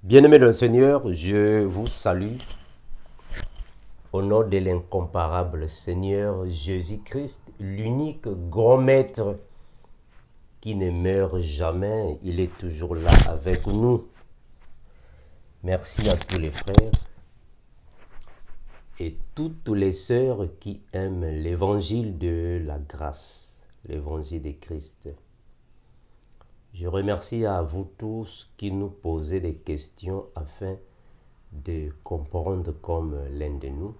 Bien-aimés dans le Seigneur, je vous salue au nom de l'incomparable Seigneur Jésus-Christ, l'unique grand maître qui ne meurt jamais. Il est toujours là avec nous. Merci à tous les frères et toutes les sœurs qui aiment l'évangile de la grâce, l'évangile de Christ. Je remercie à vous tous qui nous posez des questions afin de comprendre comme l'un de nous.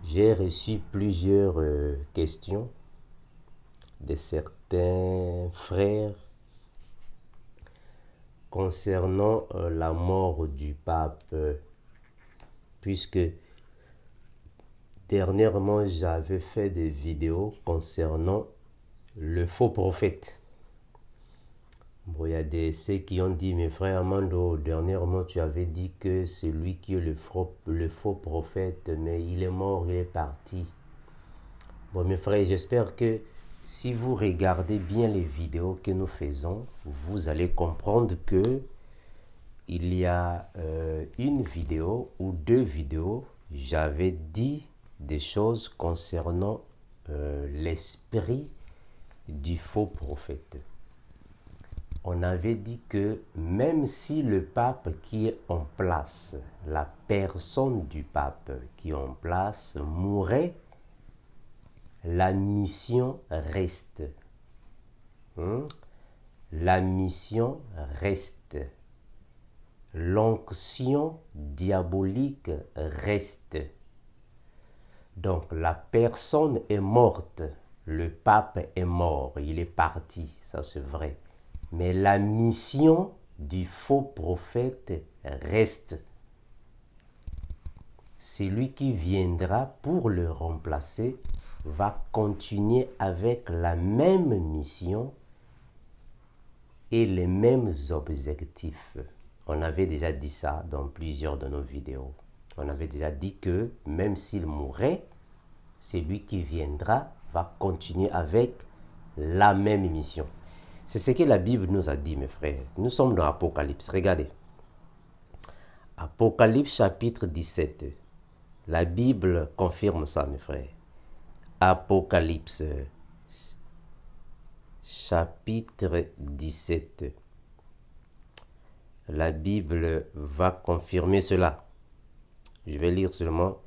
J'ai reçu plusieurs questions de certains frères concernant la mort du pape, puisque dernièrement j'avais fait des vidéos concernant le faux prophète. Bon, il y a ceux qui ont dit, mes frères Amando, dernièrement tu avais dit que c'est lui qui est le faux prophète, mais il est mort, il est parti. Bon, mes frères, j'espère que si vous regardez bien les vidéos que nous faisons, vous allez comprendre que il y a une vidéo ou deux vidéos, j'avais dit des choses concernant l'esprit du faux prophète. On avait dit que même si le pape qui est en place, la personne du pape qui est en place mourait, la mission reste. La mission reste. L'onction diabolique reste. Donc la personne est morte. Le pape est mort. Il est parti. Ça c'est vrai. Mais la mission du faux prophète reste. Celui qui viendra pour le remplacer va continuer avec la même mission et les mêmes objectifs. On avait déjà dit ça dans plusieurs de nos vidéos. On avait déjà dit que même s'il mourait, celui qui viendra va continuer avec la même mission. C'est ce que la Bible nous a dit, mes frères. Nous sommes dans Apocalypse. Regardez. Apocalypse chapitre 17. La Bible confirme ça, mes frères. Apocalypse chapitre 17. La Bible va confirmer cela. Je vais lire seulement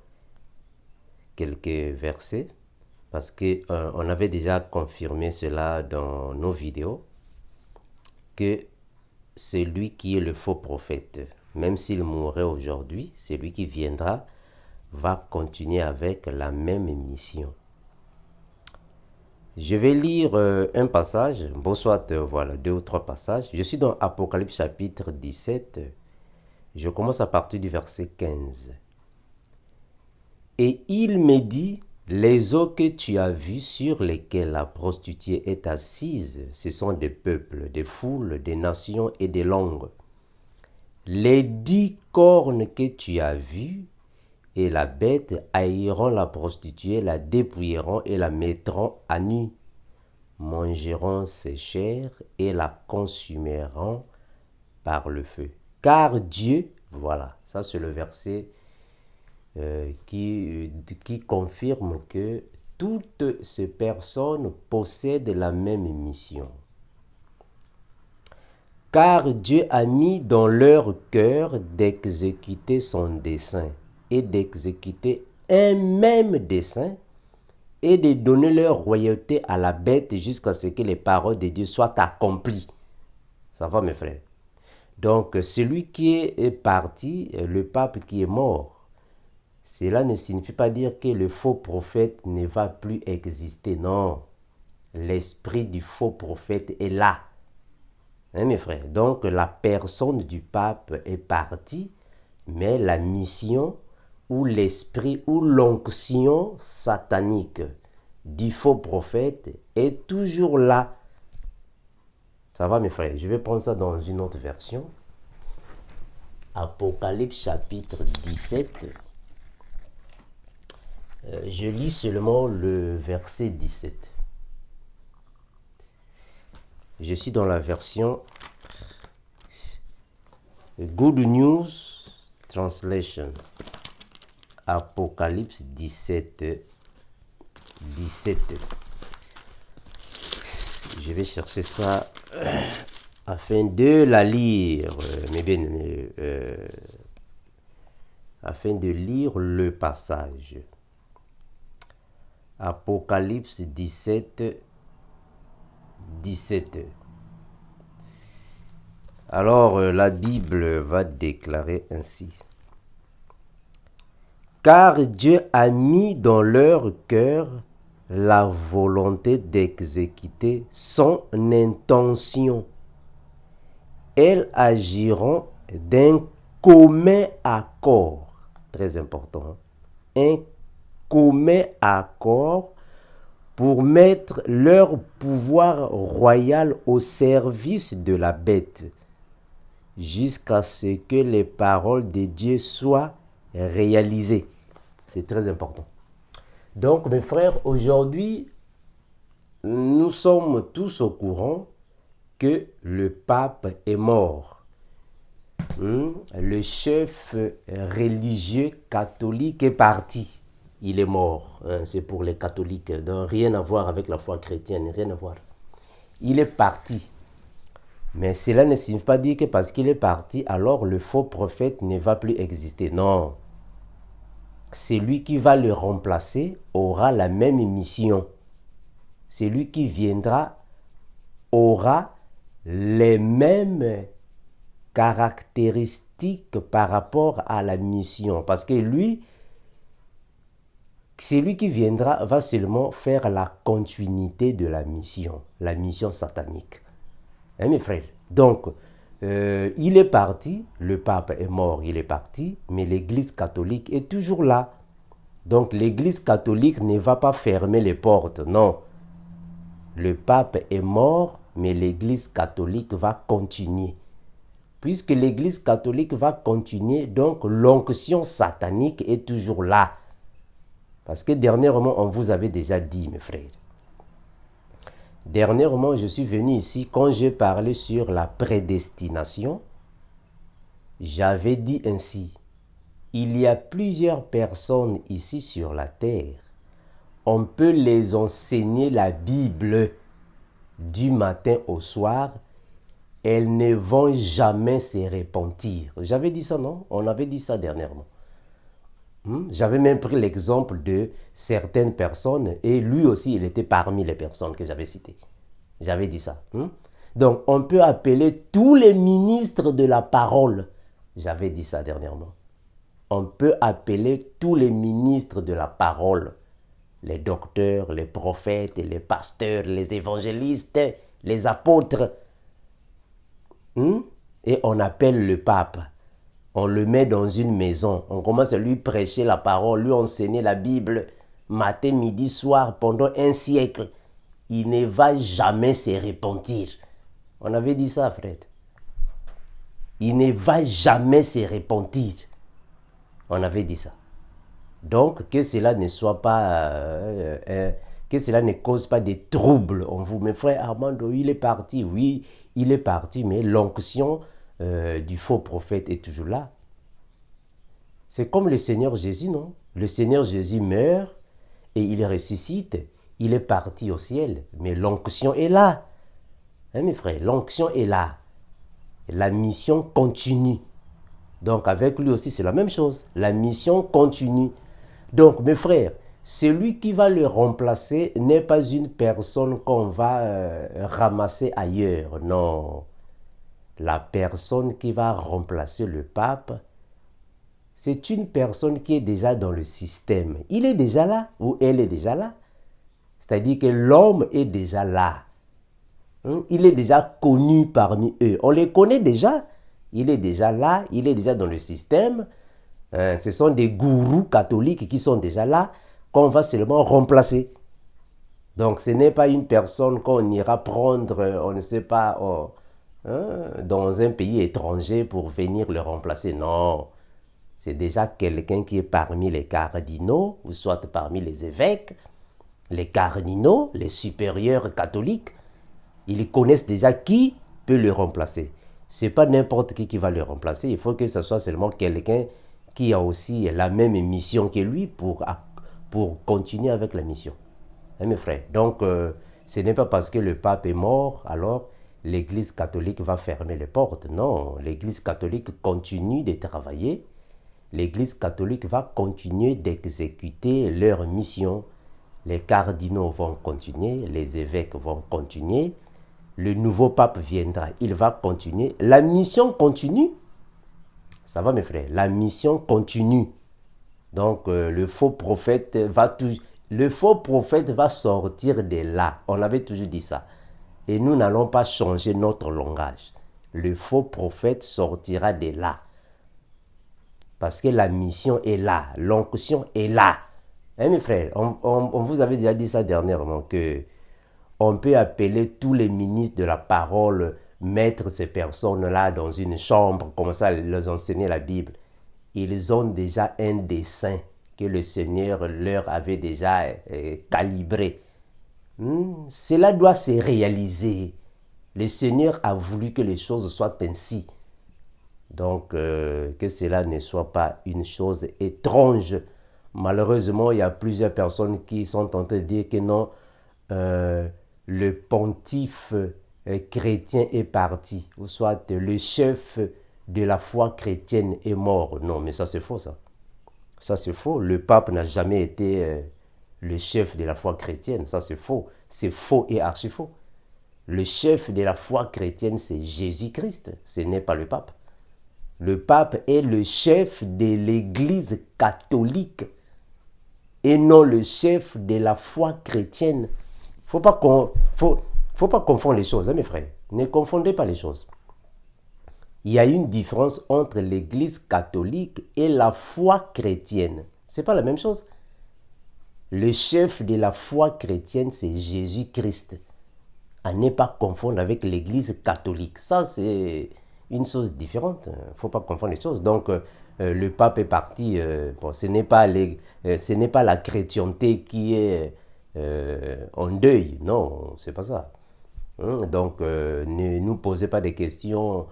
quelques versets parce qu'on avait déjà confirmé cela dans nos vidéos, que celui qui est le faux prophète, même s'il mourrait aujourd'hui, celui qui viendra va continuer avec la même mission. Je vais lire un passage, bon soit voilà, deux ou trois passages. Je suis dans Apocalypse chapitre 17, je commence à partir du verset 15. Et il me dit, les eaux que tu as vues sur lesquelles la prostituée est assise, ce sont des peuples, des foules, des nations et des langues. Les 10 cornes que tu as vues et la bête haïront la prostituée, la dépouilleront et la mettront à nu, mangeront ses chairs et la consumeront par le feu. Car Dieu, voilà, ça c'est le verset qui confirme que toutes ces personnes possèdent la même mission. Car Dieu a mis dans leur cœur d'exécuter son dessein et d'exécuter un même dessein et de donner leur royauté à la bête jusqu'à ce que les paroles de Dieu soient accomplies. Ça va, mes frères? Donc, celui qui est parti, le pape qui est mort, cela ne signifie pas dire que le faux prophète ne va plus exister. Non, l'esprit du faux prophète est là. Hein, mes frères? Donc, la personne du pape est partie, mais la mission ou l'esprit ou l'onction satanique du faux prophète est toujours là. Ça va, mes frères? Je vais prendre ça dans une autre version. Apocalypse chapitre 17. Je lis seulement le verset 17. Je suis dans la version Good News Translation. Apocalypse 17. 17. Je vais chercher ça afin de la lire, mes bien-aimés, afin de lire le passage. Apocalypse 17, 17. Alors, la Bible va déclarer ainsi. Car Dieu a mis dans leur cœur la volonté d'exécuter son intention. Elles agiront d'un commun accord. Très important. Un commun accord pour mettre leur pouvoir royal au service de la bête, jusqu'à ce que les paroles de Dieu soient réalisées. C'est très important. Donc, mes frères, aujourd'hui, nous sommes tous au courant que le pape est mort. Le chef religieux catholique est parti. Il est mort. C'est pour les catholiques. Donc, rien à voir avec la foi chrétienne. Rien à voir. Il est parti. Mais cela ne signifie pas dire que parce qu'il est parti, alors le faux prophète ne va plus exister. Non. Celui qui va le remplacer aura la même mission. Celui qui viendra aura les mêmes caractéristiques par rapport à la mission. Parce que lui, celui qui viendra va seulement faire la continuité de la mission satanique. Hein, mes frères? Donc, il est parti, le pape est mort, il est parti, mais l'église catholique est toujours là. Donc, l'église catholique ne va pas fermer les portes, non. Le pape est mort, mais l'église catholique va continuer. Puisque l'église catholique va continuer, donc l'onction satanique est toujours là. Parce que dernièrement, on vous avait déjà dit, mes frères. Dernièrement, je suis venu ici, quand j'ai parlé sur la prédestination, j'avais dit ainsi, il y a plusieurs personnes ici sur la terre, on peut les enseigner la Bible du matin au soir, elles ne vont jamais se repentir. J'avais dit ça, non? On avait dit ça dernièrement. J'avais même pris l'exemple de certaines personnes et lui aussi, il était parmi les personnes que j'avais citées. J'avais dit ça. Donc, on peut appeler tous les ministres de la parole. J'avais dit ça dernièrement. On peut appeler tous les ministres de la parole. Les docteurs, les prophètes, les pasteurs, les évangélistes, les apôtres. Et on appelle le pape. On le met dans une maison. On commence à lui prêcher la parole, lui enseigner la Bible, matin, midi, soir, pendant un siècle. Il ne va jamais se repentir. On avait dit ça, frère. Il ne va jamais se repentir. On avait dit ça. Donc, que cela ne soit pas... que cela ne cause pas de troubles en vous. Mais frère Armando, il est parti. Oui, il est parti, mais l'onction du faux prophète est toujours là. C'est comme le Seigneur Jésus, non? Le Seigneur Jésus meurt et il ressuscite. Il est parti au ciel, mais l'onction est là. Hein, mes frères, l'onction est là. La mission continue. Donc avec lui aussi, c'est la même chose. La mission continue. Donc, mes frères, celui qui va le remplacer n'est pas une personne qu'on va ramasser ailleurs. Non. La personne qui va remplacer le pape, c'est une personne qui est déjà dans le système. Il est déjà là ou elle est déjà là. C'est-à-dire que l'homme est déjà là. Il est déjà connu parmi eux. On les connaît déjà. Il est déjà là, il est déjà dans le système. Ce sont des gourous catholiques qui sont déjà là, qu'on va seulement remplacer. Donc ce n'est pas une personne qu'on ira prendre, on ne sait pas, dans un pays étranger pour venir le remplacer. Non, c'est déjà quelqu'un qui est parmi les cardinaux, ou soit parmi les évêques, les cardinaux, les supérieurs catholiques. Ils connaissent déjà qui peut le remplacer. Ce n'est pas n'importe qui va le remplacer. Il faut que ce soit seulement quelqu'un qui a aussi la même mission que lui pour continuer avec la mission. Hein, mes frères? Donc, ce n'est pas parce que le pape est mort, alors l'Église catholique va fermer les portes. Non, l'Église catholique continue de travailler. L'Église catholique va continuer d'exécuter leur mission. Les cardinaux vont continuer, les évêques vont continuer. Le nouveau pape viendra, il va continuer. La mission continue. Ça va, mes frères? La mission continue. Donc, le faux prophète va sortir de là. On avait toujours dit ça. Et nous n'allons pas changer notre langage. Le faux prophète sortira de là. Parce que la mission est là. L'onction est là. Hein, mes frères? On vous avait déjà dit ça dernièrement, que on peut appeler tous les ministres de la parole, mettre ces personnes-là dans une chambre, comme ça, leur enseigner la Bible. Ils ont déjà un dessein que le Seigneur leur avait déjà calibré. Cela doit se réaliser. Le Seigneur a voulu que les choses soient ainsi. Donc, que cela ne soit pas une chose étrange. Malheureusement, il y a plusieurs personnes qui sont en train de dire que non, le pontife chrétien est parti, ou soit le chef de la foi chrétienne est mort. Non, mais ça c'est faux, ça. Ça c'est faux. Le pape n'a jamais été le chef de la foi chrétienne. Ça c'est faux. C'est faux et archi faux. Le chef de la foi chrétienne, c'est Jésus-Christ. Ce n'est pas le pape. Le pape est le chef de l'Église catholique et non le chef de la foi chrétienne. Faut pas confondre les choses, hein, mes frères. Ne confondez pas les choses. Il y a une différence entre l'Église catholique et la foi chrétienne. C'est pas la même chose. Le chef de la foi chrétienne, c'est Jésus-Christ. À ne pas confondre avec l'Église catholique. Ça, c'est une chose différente. Il ne faut pas confondre les choses. Donc, le pape est parti. Bon, ce n'est pas la chrétienté qui est en deuil. Non, c'est pas ça. Donc, ne nous posez pas des questions,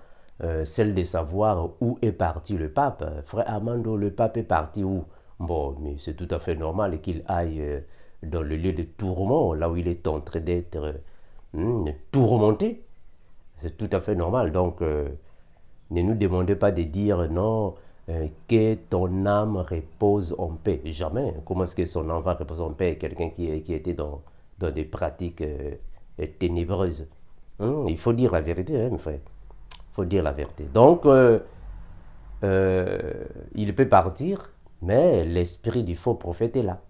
celle de savoir où est parti le pape. Frère Armando, le pape est parti où? Bon, mais c'est tout à fait normal qu'il aille dans le lieu de tourment, là où il est en train d'être tourmenté. C'est tout à fait normal. Donc, ne nous demandez pas de dire non, que ton âme repose en paix. Jamais. Comment est-ce que son âme va reposer en paix? Quelqu'un qui était dans des pratiques ténébreuses. Il faut dire la vérité, hein, mes frères. Il faut dire la vérité. Donc, il peut partir, mais l'esprit du faux prophète est là.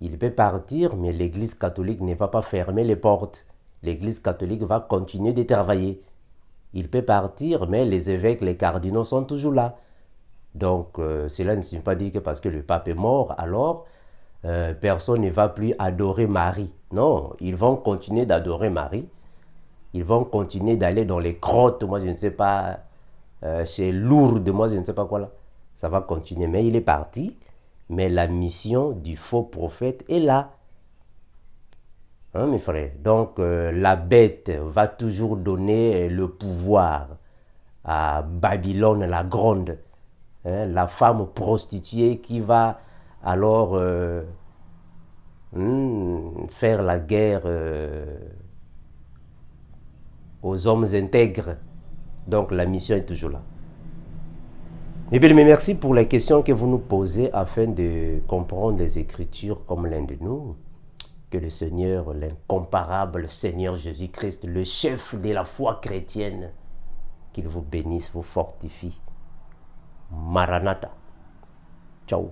Il peut partir, mais l'Église catholique ne va pas fermer les portes. L'Église catholique va continuer de travailler. Il peut partir, mais les évêques, les cardinaux sont toujours là. Donc, cela ne signifie pas dire que parce que le pape est mort, alors personne ne va plus adorer Marie. Non, ils vont continuer d'adorer Marie. Ils vont continuer d'aller dans les grottes, moi je ne sais pas, chez Lourdes, moi je ne sais pas quoi là. Ça va continuer, mais il est parti. Mais la mission du faux prophète est là. Hein, mes frères? Donc, la bête va toujours donner le pouvoir à Babylone la grande. Hein, la femme prostituée qui va alors faire la guerre aux hommes intègres. Donc, la mission est toujours là. Mais bien, merci pour les questions que vous nous posez afin de comprendre les Écritures comme l'un de nous. Que le Seigneur, l'incomparable Seigneur Jésus-Christ, le chef de la foi chrétienne, qu'il vous bénisse, vous fortifie. Maranatha. Ciao.